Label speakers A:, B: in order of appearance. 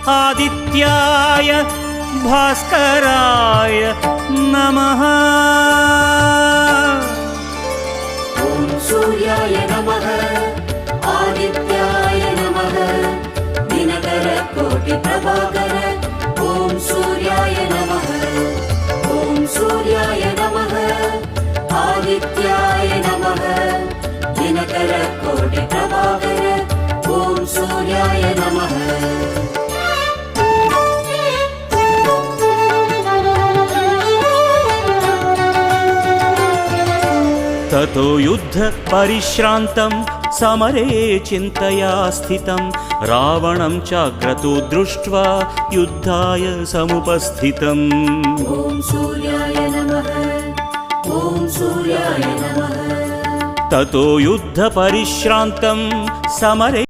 A: आदित्याय भास्कराय नमः।
B: ॐ सूर्याय नमः आदित्याय नमः दिनकर कोटि प्रभाकर। ॐ सूर्याय नमः ॐ सूर्याय नमः आदित्याय नमः दिनकर कोटि प्रभाकर। ॐ सूर्याय नमः।
A: ततो युद्ध परिश्रान्तं समरे चिन्तया स्थितं रावणं चाक्रतो दृष्ट्वा युद्धाय समुपस्थितम्।
B: ॐ सूर्याय नमः ॐ सूर्याय नमः।
A: ततो युद्ध परिश्रान्तं समरे